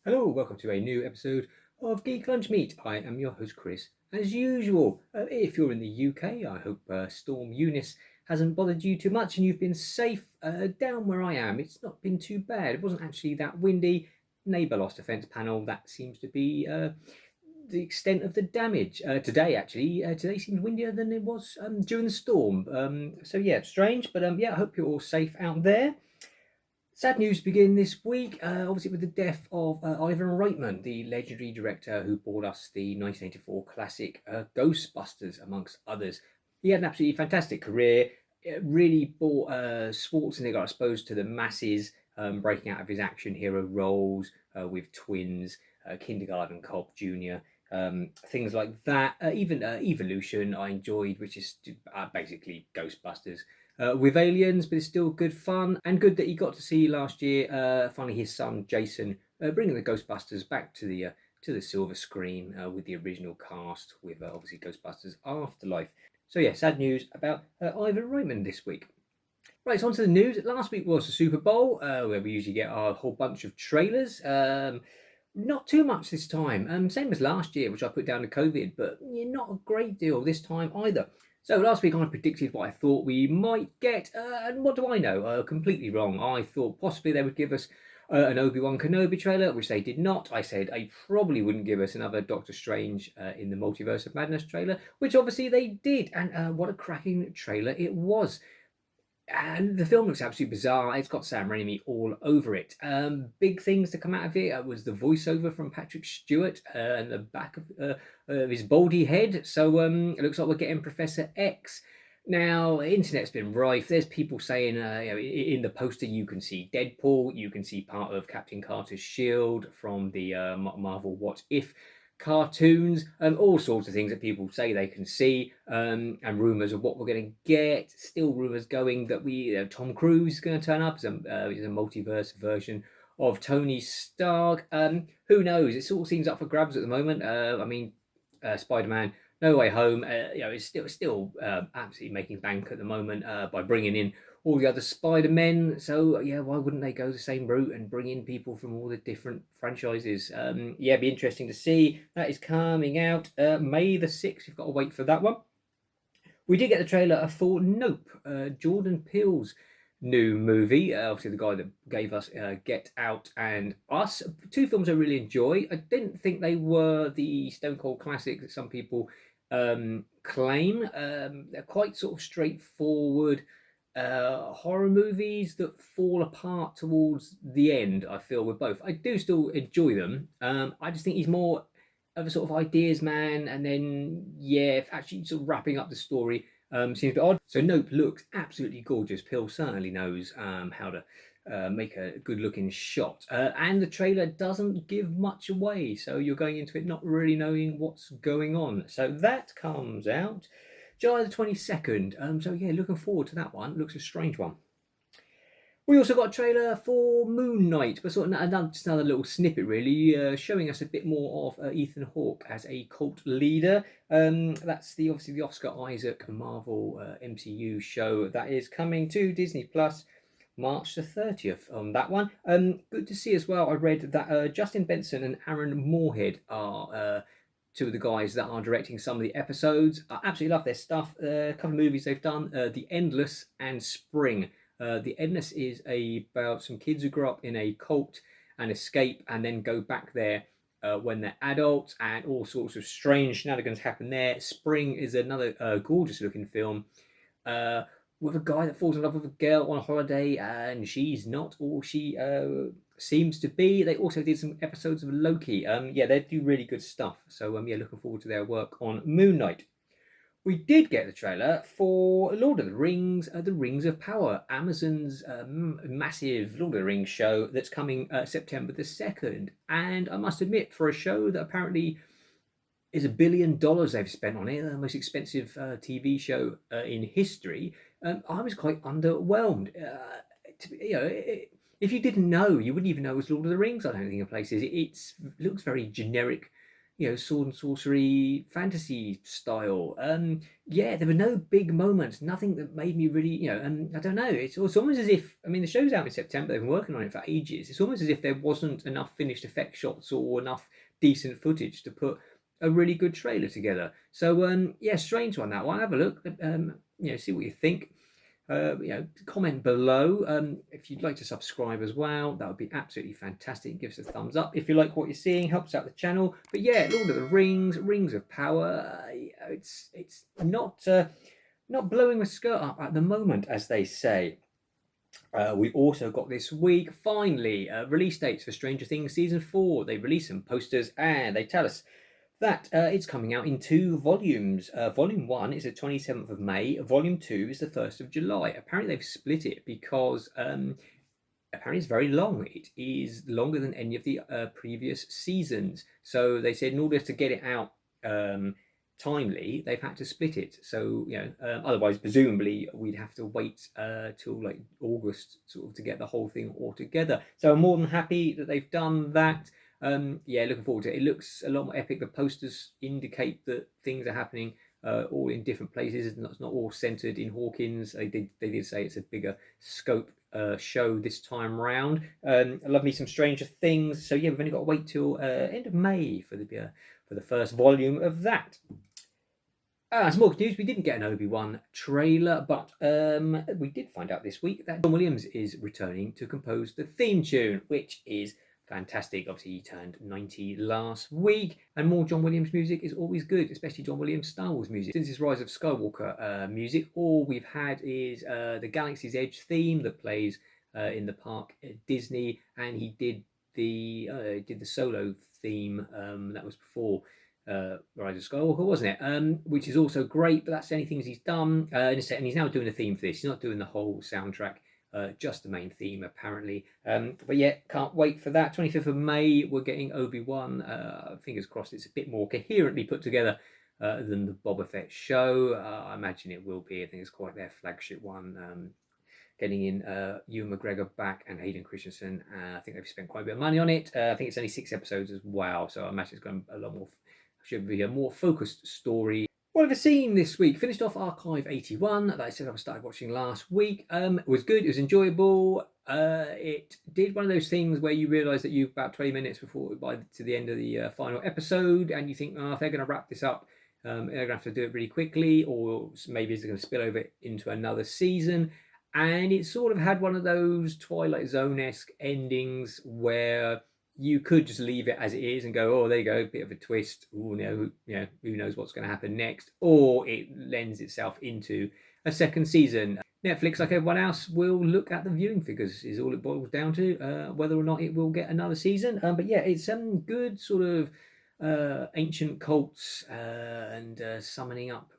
Hello, welcome to a new episode of Geek Lunch Meat. I am your host Chris. As usual, if you're in the UK, I hope Storm Eunice hasn't bothered you too much and you've been safe. Down where I am, it's not been too bad. It wasn't actually that windy. Neighbour lost a fence panel. That seems to be the extent of the damage. Today seems windier than it was during the storm. So yeah, strange, but yeah, I hope you're all safe out there. Sad news begin this week, obviously with the death of Ivan Reitman, the legendary director who brought us the 1984 classic Ghostbusters, amongst others. He had an absolutely fantastic career. It really brought Schwarzenegger, I suppose, to the masses, breaking out of his action hero roles with Twins, Kindergarten Cop Jr., things like that. Even Evolution I enjoyed, which is basically Ghostbusters with aliens, but it's still good fun and good that he got to see last year. Finally, his son Jason bringing the Ghostbusters back to the silver screen with the original cast, with obviously Ghostbusters Afterlife. So yeah, sad news about Ivan Reitman this week. Right, so on to the news. Last week was the Super Bowl, where we usually get our whole bunch of trailers. Not too much this time. Same as last year, which I put down to COVID, but yeah, not a great deal this time either. So last week I predicted what I thought we might get, and what do I know? Completely wrong. I thought possibly they would give us an Obi-Wan Kenobi trailer, which they did not. I said they probably wouldn't give us another Doctor Strange in the Multiverse of Madness trailer, which obviously they did, and what a cracking trailer it was. And the film looks absolutely bizarre. It's got Sam Raimi all over it. Big things to come out of it was the voiceover from Patrick Stewart and the back of his baldy head. So it looks like we're getting Professor X. Now, internet's been rife. There's people saying, in the poster you can see Deadpool, you can see part of Captain Carter's shield from the Marvel What If cartoons, and all sorts of things that people say they can see, and rumors of what we're going to get. Still rumors going that Tom Cruise is going to turn up as a multiverse version of Tony Stark. Who knows? It all seems up for grabs at the moment. Spider-Man No Way Home, is still absolutely making bank at the moment by bringing in all the other Spider-Men. So yeah, why wouldn't they go the same route and bring in people from all the different franchises? Yeah, it'd be interesting to see. That is coming out May the 6th. You've got to wait for that one. We did get the trailer for Nope, Jordan Peele's new movie. Obviously, the guy that gave us Get Out and Us. Two films I really enjoy. I didn't think they were the Stone Cold classic that some people claim. They're quite sort of straightforward horror movies that fall apart towards the end, I feel, with both. I do still enjoy them. I just think he's more of a sort of ideas man, and then yeah, actually sort of wrapping up the story seems a bit odd. So Nope looks absolutely gorgeous. Pill certainly knows how to make a good looking shot, and the trailer doesn't give much away, so you're going into it not really knowing what's going on. So that comes out July the 22nd. So yeah, looking forward to that one. Looks a strange one. We also got a trailer for Moon Knight, but sort of just another little snippet, really, showing us a bit more of Ethan Hawke as a cult leader. That's obviously the Oscar Isaac Marvel MCU show that is coming to Disney Plus March the 30th on that one. Good to see as well. I read that Justin Benson and Aaron Moorhead are two of the guys that are directing some of the episodes. I absolutely love their stuff. A couple of movies they've done: The Endless and Spring. The Endless is about some kids who grow up in a cult and escape and then go back there when they're adults, and all sorts of strange shenanigans happen there. Spring is another gorgeous looking film with a guy that falls in love with a girl on a holiday, and she's not all she seems to be. They also did some episodes of Loki. Yeah, they do really good stuff. So yeah, looking forward to their work on Moon Knight. We did get the trailer for Lord of the Rings, The Rings of Power, Amazon's massive Lord of the Rings show that's coming September the 2nd. And I must admit, for a show that apparently is $1 billion they've spent on it, the most expensive TV show in history, I was quite underwhelmed. If you didn't know, you wouldn't even know it was Lord of the Rings. I don't think in places. It looks very generic sword and sorcery fantasy style. Yeah, there were no big moments, nothing that made me really, I don't know. It's almost as if, I mean, the show's out in September. They've been working on it for ages. It's almost as if there wasn't enough finished effect shots or enough decent footage to put a really good trailer together. So yeah, strange one that one. Have a look. See what you think. Comment below. If you'd like to subscribe as well, that would be absolutely fantastic. Give us a thumbs up if you like what you're seeing. Helps out the channel. But yeah, Lord of the Rings, Rings of Power. It's not blowing the skirt up at the moment, as they say. We've also got this week, finally, release dates for Stranger Things Season 4. They release some posters and they tell us that it's coming out in 2 volumes. Volume 1 is the 27th of May. Volume 2 is the 1st of July. Apparently they've split it because apparently it's very long. It is longer than any of the previous seasons. So they said in order to get it out timely, they've had to split it. So otherwise presumably we'd have to wait till like August sort of to get the whole thing all together. So I'm more than happy that they've done that. Yeah, looking forward to it. It looks a lot more epic. The posters indicate that things are happening all in different places. It's not all centered in Hawkins. They did say it's a bigger scope show this time round. I love me some Stranger Things. So yeah, we've only got to wait till end of May for the first volume of that. Some more news. We didn't get an Obi-Wan trailer, but we did find out this week that John Williams is returning to compose the theme tune, which is fantastic. Obviously, he turned 90 last week, and more John Williams music is always good, especially John Williams Star Wars music. Since his Rise of Skywalker music, all we've had is the Galaxy's Edge theme that plays in the park at Disney, and he did the solo theme that was before Rise of Skywalker, wasn't it? Which is also great, but that's the only things he's done. And he's now doing a theme for this. He's not doing the whole soundtrack. Just the main theme, apparently. But yeah, can't wait for that. 25th of May, we're getting Obi-Wan. Fingers crossed it's a bit more coherently put together than the Boba Fett show. I imagine it will be. I think it's quite their flagship one. Getting in Ewan McGregor back and Hayden Christensen. I think they've spent quite a bit of money on it. I think it's only 6 episodes as well, so I imagine it's going a lot more. Should be a more focused story. What have I seen this week? Finished off Archive 81 that I said I started watching last week. It was good. It was enjoyable. It did one of those things where you realise that you've about 20 minutes to the end of the final episode, and you think, if they're going to wrap this up, they're going to have to do it really quickly, or maybe it's going to spill over into another season. And it sort of had one of those Twilight Zone-esque endings where you could just leave it as it is and go, oh, there you go, bit of a twist. Ooh, who knows what's going to happen next? Or it lends itself into a second season. Netflix, like everyone else, will look at the viewing figures, is all it boils down to, whether or not it will get another season. But yeah, it's some good sort of ancient cults and summoning up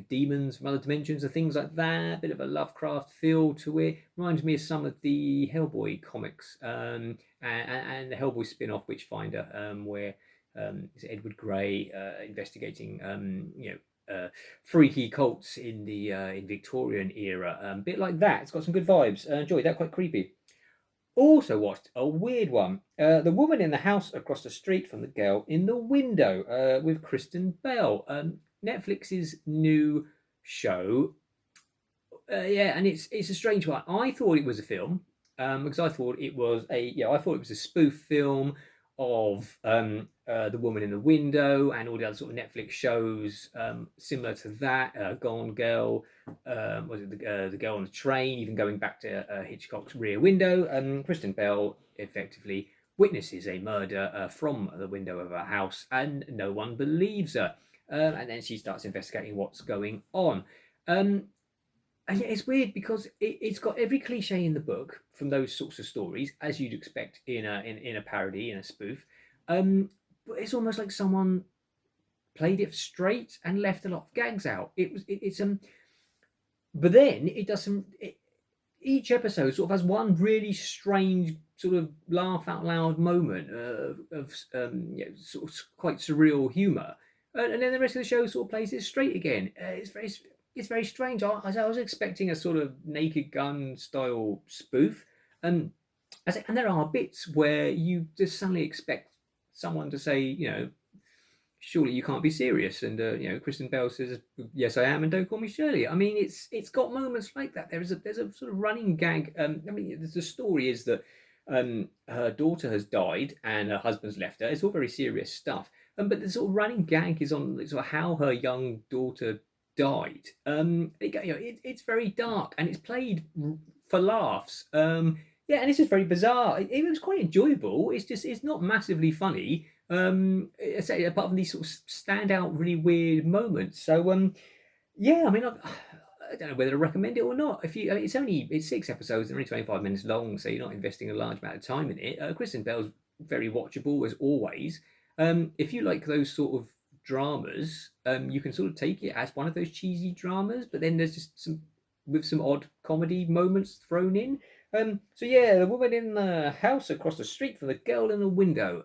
demons from other dimensions and things like that. A bit of a Lovecraft feel to it. Reminds me of some of the Hellboy comics and the Hellboy spin-off Witchfinder, where it's Edward Grey investigating freaky cults in the in Victorian era. A bit like that. It's got some good vibes. Enjoyed that. Quite creepy. Also watched a weird one. The Woman in the House Across the Street from the Girl in the Window with Kristen Bell. Netflix's new show. Yeah, and it's a strange one. I thought it was a film because I thought it was a spoof film of The Woman in the Window and all the other sort of Netflix shows similar to that. Gone Girl, was it the Girl on the Train? Even going back to Hitchcock's Rear Window. Kristen Bell effectively witnesses a murder from the window of her house, and no one believes her. And then she starts investigating what's going on. And it's weird because it's got every cliche in the book from those sorts of stories, as you'd expect in a parody, in a spoof. But it's almost like someone played it straight and left a lot of gags out. But then it does some. Each episode sort of has one really strange sort of laugh out loud moment of sort of quite surreal humour, and then the rest of the show sort of plays it straight again. It's very strange. I was expecting a sort of Naked Gun style spoof, and there are bits where you just suddenly expect someone to say, surely you can't be serious. And Kristen Bell says, yes, I am, and don't call me Shirley. I mean, it's got moments like that. There's a sort of running gag. I mean, the story is that her daughter has died and her husband's left her. It's all very serious stuff. But the sort of running gag is on sort of how her young daughter died. It's very dark and it's played for laughs. Yeah, and it's just very bizarre. It was quite enjoyable. It's not massively funny. I say apart from these sort of standout, really weird moments. So yeah, I mean, I don't know whether to recommend it or not. If you, I mean, it's 6 episodes, they're only 25 minutes long, so you're not investing a large amount of time in it. Kristen Bell's very watchable as always. If you like those sort of dramas, you can sort of take it as one of those cheesy dramas, but then there's just some odd comedy moments thrown in. So yeah, the woman in the house across the street from the girl in the window.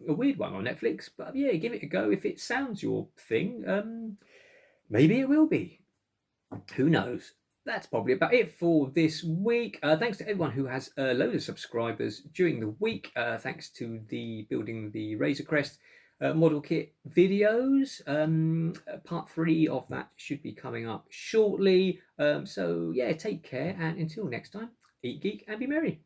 A weird one on Netflix, but yeah, give it a go if it sounds your thing. Maybe it will be. Who knows? That's probably about it for this week. Thanks to everyone who has a load of subscribers during the week. Thanks to the Building the Razor Crest model kit videos. Part 3 of that should be coming up shortly. So yeah, take care, and until next time, eat geek and be merry.